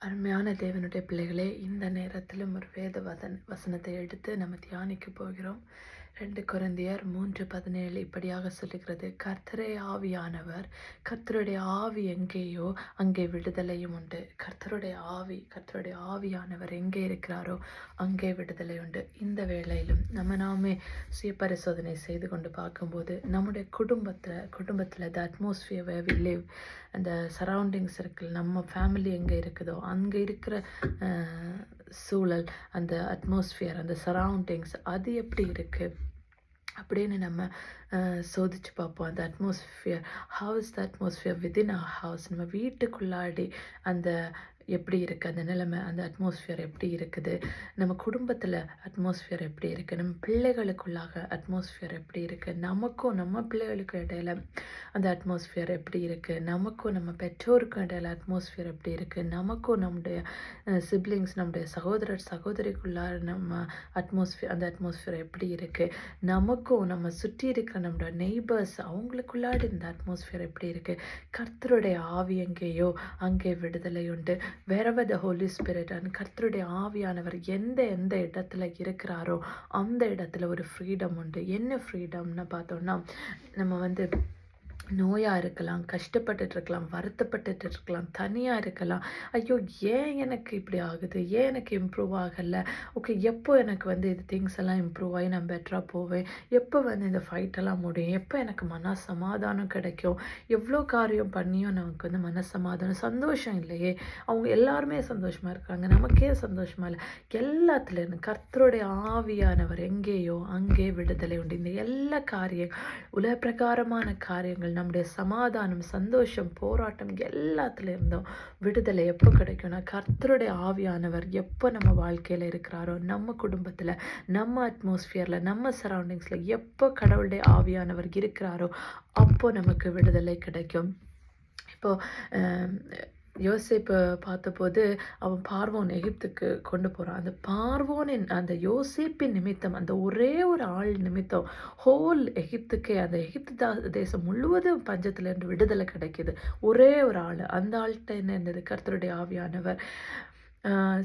அருமையான தேவனுடைய பிள்ளைகளே, இந்த நேரத்திலும் ஒரு வேத வசனத்தை எடுத்து நம்ம தியானிக்க போகிறோம். 2 கொரிந்தியர் 3:17 இப்படியாக சொல்லுகிறது, கர்த்தரே ஆவியானவர், கர்த்தருடைய ஆவி எங்கேயோ அங்கே விடுதலையும் உண்டு. கர்த்தருடைய ஆவியானவர் எங்கே இருக்கிறாரோ அங்கே விடுதலை உண்டு. இந்த வேளையிலும் நாமே சுய பரிசோதனை செய்து கொண்டு பார்க்கும்போது, நம்முடைய குடும்பத்தில் the atmosphere where we live, அந்த சரௌண்டிங்ஸ் இருக்குது, நம்ம ஃபேமிலி எங்கே இருக்குதோ அங்கே இருக்கிற சூழல், அந்த அட்மாஸ்பியர், அந்த சரௌண்டிங்ஸ் அது எப்படி இருக்குது அப்படின்னு நம்ம சோதிச்சு பார்ப்போம். அந்த atmosphere, how is the atmosphere within our house, நம்ம வீட்டுக்குள்ளாடி அந்த எப்படி இருக்குது அந்த நிலைமை, அந்த அட்மாஸ்பியர் எப்படி இருக்குது, நம்ம குடும்பத்தில் அட்மாஸ்பியர் எப்படி இருக்குது, நம்ம பிள்ளைகளுக்குள்ளாக அட்மாஸ்பியர் எப்படி இருக்குது, நமக்கும் நம்ம பிள்ளைகளுக்கும் இடையில அந்த அட்மாஸ்பியர் எப்படி இருக்குது, நமக்கும் நம்ம பெற்றோருக்கும் இடையில அட்மாஸ்பியர் எப்படி இருக்குது, நமக்கும் நம்முடைய சிப்ளிங்ஸ், நம்முடைய சகோதரிக்குள்ளார நம்ம அந்த அட்மாஸ்பியர் எப்படி இருக்குது, நமக்கும் நம்ம சுற்றி இருக்கிற நம்மளோட நெய்பர்ஸ் அவங்களுக்குள்ளாடி இந்த அட்மாஸ்பியர் எப்படி இருக்குது. கர்த்தருடைய ஆவி எங்கேயோ அங்கே விடுதலை உண்டு. wherever the Holy Spirit, and கர்த்தருடைய ஆவியானவர் எந்த இடத்துல இருக்கிறாரோ அந்த இடத்துல ஒரு ஃப்ரீடம் உண்டு. என்ன ஃப்ரீடம்னு பார்த்தோம்னா, நம்ம நோயாக இருக்கலாம், கஷ்டப்பட்டுட்டு இருக்கலாம், வருத்தப்பட்டுட்டு இருக்கலாம், தனியாக இருக்கலாம். ஐயோ, ஏன் எனக்கு இப்படி ஆகுது, ஏன் எனக்கு இம்ப்ரூவ் ஆகலை, ஓகே எப்போ எனக்கு இது திங்ஸ் எல்லாம் இம்ப்ரூவ் ஆகி நான் பெட்டராக போவேன், எப்போ இந்த ஃபைட்டெல்லாம் முடியும், எப்போ எனக்கு மன சமாதானம் கிடைக்கும், எவ்வளோ காரியம் பண்ணியும் நமக்கு மன சமாதானம், சந்தோஷம் இல்லையே, அவங்க எல்லாருமே சந்தோஷமாக இருக்காங்க, நமக்கே சந்தோஷமாக இல்லை. எல்லாத்துலேருந்து கர்த்தருடைய ஆவியானவர் எங்கேயோ அங்கே விடுதலை உண்டு. இந்த எல்லா உலக பிரகாரமான காரியங்கள், நம்முடைய சமாதானம், சந்தோஷம், போராட்டம் எல்லாத்துல இருந்தும் விடுதலை எப்போ கிடைக்கும்னா, கர்த்தருடைய ஆவியானவர் எப்போ நம்ம வாழ்க்கையில் இருக்கிறாரோ, நம்ம குடும்பத்தில், நம்ம அட்மாஸ்பியரில், நம்ம சரௌண்டிங்ஸில் எப்போ கடவுளுடைய ஆவியானவர் இருக்கிறாரோ அப்போ நமக்கு விடுதலை கிடைக்கும். இப்போது யோசேப்பை பார்த்தபோது அவன் பார்வோன் எகிப்துக்கு கொண்டு போகிறான். அந்த பார்வோனின், அந்த யோசேப்பின் நிமித்தம், அந்த ஒரே ஒரு ஆள் நிமித்தம் ஹோல் எகிப்துக்கே, அந்த எகிப்து தேசம் முழுவதும் பஞ்சத்திலிருந்து விடுதலை கிடைக்கிது. ஒரே ஒரு ஆள், அந்த ஆள்கிட்ட என்ன இருந்தது? கர்த்தருடைய ஆவியானவர்.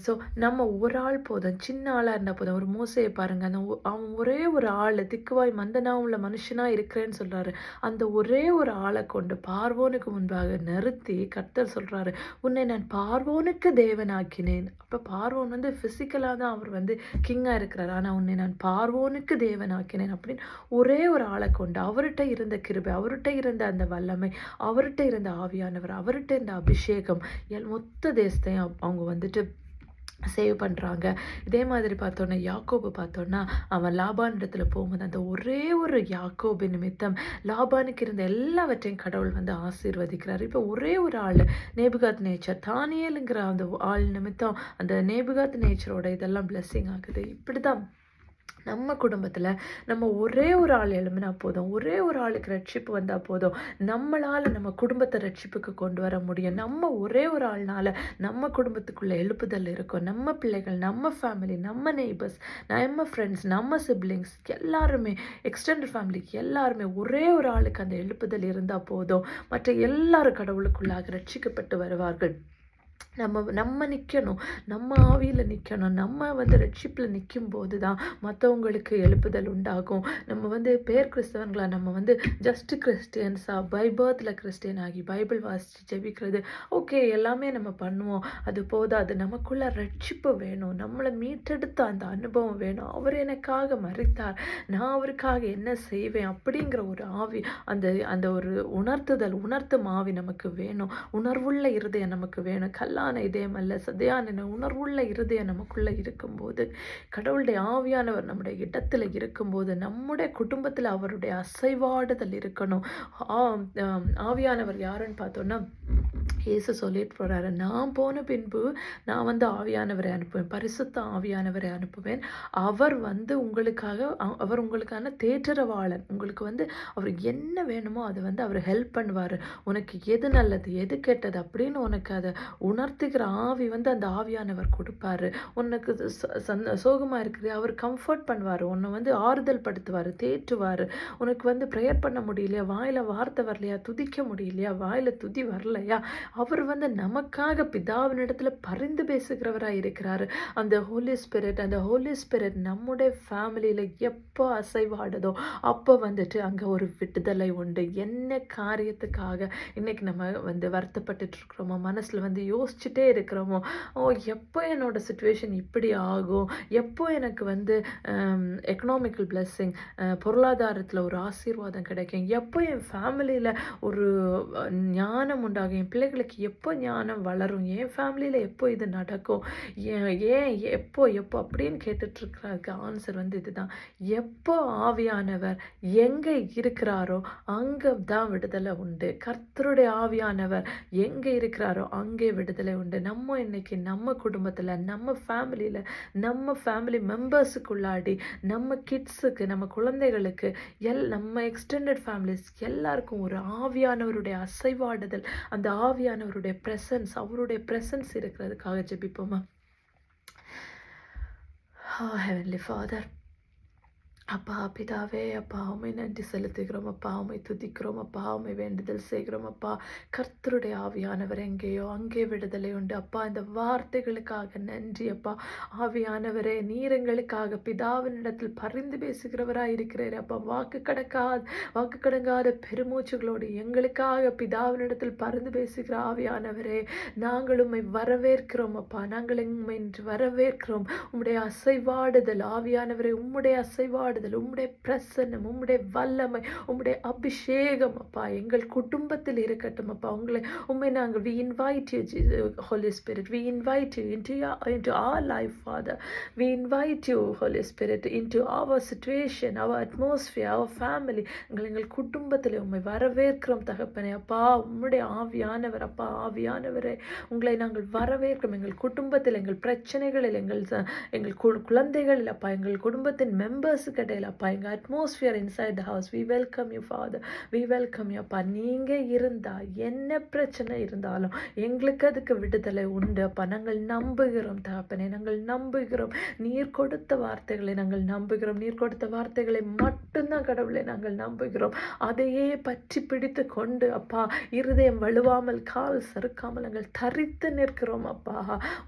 ஸோ நம்ம ஒரு ஆள் போதும், சின்ன ஆளாக இருந்தால் போதும். ஒரு மோசையை பாருங்கள், அவன் ஒரே ஒரு ஆள், திக்குவாய் மந்தனாக உள்ள மனுஷனாக இருக்கிறேன்னு சொல்கிறாரு. அந்த ஒரே ஒரு ஆளை கொண்டு பார்வோனுக்கு முன்பாக நிறுத்தி கர்த்தர் சொல்கிறாரு, உன்னை நான் பார்வோனுக்கு தேவனாக்கினேன். அப்போ பார்வோன் ஃபிசிக்கலாக தான் அவர் கிங்காக இருக்கிறார், ஆனால் உன்னை நான் பார்வோனுக்கு தேவனாக்கினேன் அப்படின்னு ஒரே ஒரு ஆளை கொண்டு, அவர்கிட்ட இருந்த கிருபை, அவர்கிட்ட இருந்த அந்த வல்லமை, அவர்கிட்ட இருந்த ஆவியானவர், அவர்கிட்ட இருந்த அபிஷேகம் மொத்த தேசத்தையும் அவங்க சேவ் பண்ணுறாங்க. இதே மாதிரி பார்த்தோன்னா, யாக்கோபு பார்த்தோன்னா, அவன் லாபான் இடத்துல போகும்போது அந்த ஒரே ஒரு யாக்கோபு நிமித்தம் லாபானுக்கு இருந்த எல்லாவற்றையும் கடவுள் ஆசீர்வதிக்கிறார். இப்போ ஒரே ஒரு ஆள், நேபுகாத் நேச்சர், தானியேலுங்கிற அந்த ஆள் நிமித்தம் அந்த நேபுகாத் நேச்சரோட இதெல்லாம் பிளெஸ்ஸிங் ஆகுது. இப்படி தான் நம்ம குடும்பத்தில் நம்ம ஒரே ஒரு ஆள் எழுமினா போதும், ஒரே ஒரு ஆளுக்கு ரட்சிப்பு வந்தால் போதும், நம்மளால் நம்ம குடும்பத்தை ரட்சிப்புக்கு கொண்டு வர முடியும். நம்ம ஒரே ஒரு ஆள்னால நம்ம குடும்பத்துக்குள்ளே எழுப்புதல் இருக்கும். நம்ம பிள்ளைகள், நம்ம ஃபேமிலி, நம்ம நெய்பர்ஸ், நம்ம ஃப்ரெண்ட்ஸ், நம்ம சிப்ளிங்ஸ் எல்லாருமே, எக்ஸ்டெண்டட் ஃபேமிலிக்கு எல்லாருமே ஒரே ஒரு ஆளுக்கு அந்த எழுப்புதல் இருந்தால் போதும், மற்ற எல்லாரும் கடவுளுக்குள்ளாக ரட்சிக்கப்பட்டு வருவார்கள். நம்ம நிற்கணும், நம்ம ஆவியில் நிற்கணும். நம்ம ரட்சிப்பில் நிற்கும் போது தான் மற்றவங்களுக்கு எழுப்புதல் உண்டாகும். நம்ம பேர் கிறிஸ்தவங்களா, நம்ம ஜஸ்ட் கிறிஸ்டியன்ஸாக, பை பர்த்தில் கிறிஸ்டியன் ஆகி பைபிள் வாசித்து ஜெபிக்கிறது ஓகே, எல்லாமே நம்ம பண்ணுவோம், அது போதாது. நமக்குள்ள ரட்சிப்பு வேணும், நம்மளை மீட்டெடுத்த அந்த அனுபவம் வேணும். அவர் எனக்காக மரித்தார், நான் அவருக்காக என்ன செய்வேன் அப்படிங்கிற ஒரு ஆவி, அந்த ஒரு உணர்த்தும் ஆவி நமக்கு வேணும். உணர்வுள்ள இருதயம் நமக்கு வேணும். கல்லான இதயம் அல்ல, சதையான உணர்வுள்ள இருதயம் நமக்குள்ள இருக்கும்போது, கடவுளுடைய ஆவியானவர் நம்முடைய இடத்துல இருக்கும்போது, நம்முடைய குடும்பத்தில் அவருடைய அசைவாடுதல் இருக்கணும். ஆவியானவர் யாருன்னு பார்த்தோன்னா, இயேசு சொல்லிட்டு போகிறாரு, நான் போன பின்பு நான் ஆவியானவரை அனுப்புவேன், பரிசுத்த ஆவியானவரை அனுப்புவேன். அவர் அவர் உங்களுக்கான தேற்றரவாளன். உங்களுக்கு அவர் என்ன வேணுமோ அதை அவர் ஹெல்ப் பண்ணுவார். உனக்கு எது நல்லது, எது கெட்டது அப்படின்னு உனக்கு அதை உணர்த்துகிற ஆவி அந்த ஆவியானவர் கொடுப்பாரு. உனக்கு சோகமாக இருக்குது, அவர் கம்ஃபர்ட் பண்ணுவார், உன்னை ஆறுதல் படுத்துவார், தேற்றுவார். உனக்கு ப்ரேயர் பண்ண முடியலையா, வாயில் வார்த்தை வரலையா, துதிக்க முடியலையா, வாயில் துதி வரலையா, அவர் நமக்காக பிதாவினிடத்துல பரிந்து பேசுகிறவராய் இருக்கிறாரு. அந்த ஹோலி ஸ்பிரிட் நம்முடைய ஃபேமிலியில எப்போ அசைவாடுதோ அப்போ அங்க ஒரு விடுதலை உண்டு. என்ன காரியத்துக்காக இன்னைக்கு நம்ம வருத்தப்பட்டுட்டு இருக்கிறோமோ, மனசுல யோசிச்சுட்டே இருக்கிறோமோ, ஓ எப்போ என்னோட சுச்சுவேஷன் இப்படி ஆகும், எப்போ எனக்கு எக்கனாமிக்கல் பிளெஸ்ஸிங், பொருளாதாரத்துல ஒரு ஆசீர்வாதம் கிடைக்கும், எப்போ என் ஃபேமிலியில ஒரு ஞானம் உண்டாகும், என் பிள்ளைகளுக்கு எப்போ ஞானம் வளரும், என் ஃபேமிலியில எப்போ இது நடக்கும், ஏன் எப்போ எப்போ அப்படின்னு கேட்டுட்டு இருக்கிறதுக்கு ஆன்சர் இதுதான். எப்போ ஆவியானவர் எங்க இருக்கிறாரோ அங்க தான் விடுதலை உண்டு. கர்த்தருடைய ஆவியானவர் எங்க இருக்கிறாரோ அங்கே விடுதலை உண்டு. நம்ம இன்னைக்கு நம்ம குடும்பத்துல, நம்ம ஃபேமிலியில, நம்ம ஃபேமிலி மெம்பர்ஸுக்குள்ளாடி, நம்ம கிட்ஸுக்கு, நம்ம குழந்தைகளுக்கு, நம்ம எக்ஸ்டெண்டட் ஃபேமிலிஸ் எல்லாருக்கும் ஒரு ஆவியானவருடைய அசைவாடுதல், அந்த ஆவியானவருடைய பிரசன்ஸ், அவருடைய பிரசன்ஸ் இருக்கிறதுக்காக ஜெபிப்போமா? Heavenly Father, அப்பா பிதாவே, அப்பா உம்மை நன்றி செலுத்துகிறோம் அப்பா, உம்மை துதிக்கிறோம் அப்பா, உம்மை வேண்டுதல் செய்கிறோம் அப்பா. கர்த்தருடைய ஆவியானவர் எங்கேயோ அங்கே விடுதலை உண்டு அப்பா. இந்த வார்த்தைகளுக்காக நன்றி அப்பா. ஆவியானவரே, நீர் எங்களுக்காக பிதாவினிடத்தில் பரிந்து பேசுகிறவராய் இருக்கிறீர் அப்பா. வாக்கு கடங்காத பெருமூச்சுகளோடு எங்களுக்காக பிதாவினிடத்தில் பரிந்து பேசுகிற ஆவியானவரே, நாங்கள் உம்மை வரவேற்கிறோம் அப்பா. நாங்கள் உம்மை வரவேற்கிறோம். உம்முடைய அசைவாடுதல் ஆவியானவரே, உம்முடைய அசைவாடு, உம்முடைய பிரசன்னம், உம்முடைய வல்லமை, உம்முடைய அபிஷேகம் அப்பா எங்கள் குடும்பத்தில் இருக்கட்டும் அப்பா. உம்மை நாங்கள் we invite you Holy Spirit, we invite you into our life Father, we invite you Holy Spirit into our situation, our atmosphere, our family. எங்கள் குடும்பத்தில் உம்மை வரவேற்கிறோம் தகப்பனே அப்பா. உம்முடைய ஆவியானவர் அப்பா, ஆவியானவரே உங்களை நாங்கள் வரவேற்கிறோம். எங்கள் குடும்பத்தில், எங்கள் பிரச்சனைகளில், எங்கள் குழந்தைகளில் அப்பா, எங்கள் குடும்பத்தின் மெம்பர்ஸ் இடையில அப்பா, எங்க atmosphere inside the house, we welcome you Father, we welcome you அப்பா. நீங்க இருந்தா என்ன பிரச்சனை இருந்தாலும் எங்களுக்கு அதுக்கு விடுதலை உண்டு அப்பா. நாங்கள் நம்புகிறோம் தகப்பனே, நாங்கள் நம்புகிறோம். நீர் கொடுத்த வார்த்தைகளை நாங்கள் நம்புகிறோம். நீர் கொடுத்த வார்த்தைகளை மட்டும்தான் கடவுளை நாங்கள் நம்புகிறோம். அதையே பற்றி பிடித்து கொண்டு அப்பா, இருதயம் வலுவாமல், கால் சறுக்காமல் நாங்கள் தரித்து நிற்கிறோம் அப்பா.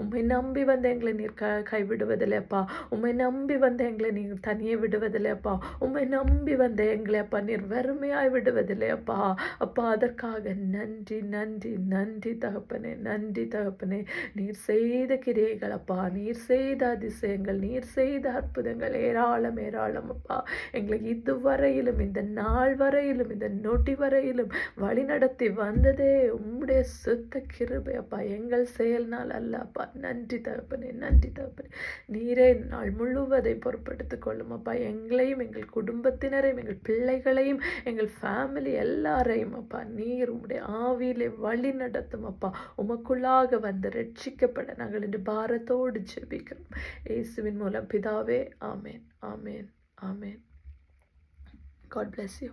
உம்மை நம்பி வந்த எங்களை நீர் கைவிடுவதில்லை அப்பா. உம்மை நம்பி வந்த எங்களை நீங்க தனியே விடுவதில்லை அப்பா. உம்மை நம்பி வந்த எங்களை அப்பா நீர் வெறுமையாய் விடுவதில்லை அப்பா. அப்பா அதற்காக நன்றி நன்றி நன்றி தகப்பனே, நன்றி தகப்பனே. நீர் செய்த கிரியைகள் அப்பா, நீர் செய்த அதிசயங்கள், நீர் செய்த அற்புதங்கள் ஏராளம் ஏராளம் அப்பா. எங்களை இதுவரையிலும், இந்த நாள் வரையிலும், இந்த நொடி வரையிலும் வழி நடத்தி வந்ததே உம்முடைய சுத்த கிருபை அப்பா, எங்கள் செயல்னால் அல்ல அப்பா. நன்றி தகப்பனே, நன்றி தகப்பனே. நீரே நாள் முழுவதை பொறுப்படுத்திக் கொள்ளும் அப்பா. எங்களையும், எங்கள் குடும்பத்தினரையும், எங்கள் பிள்ளைகளையும், எங்கள் ஃபேமிலி எல்லாரையும் அப்பா நீர் உம்முடைய ஆவியிலே வழி நடத்தும் அப்பா. உமக்குள்ளாக ரட்சிக்கப்பட நாங்கள் இன்று பாரத்தோடு ஜெபிக்கிறோம் இயேசுவின் மூலம் பிதாவே. ஆமேன், ஆமேன், ஆமேன். God bless you.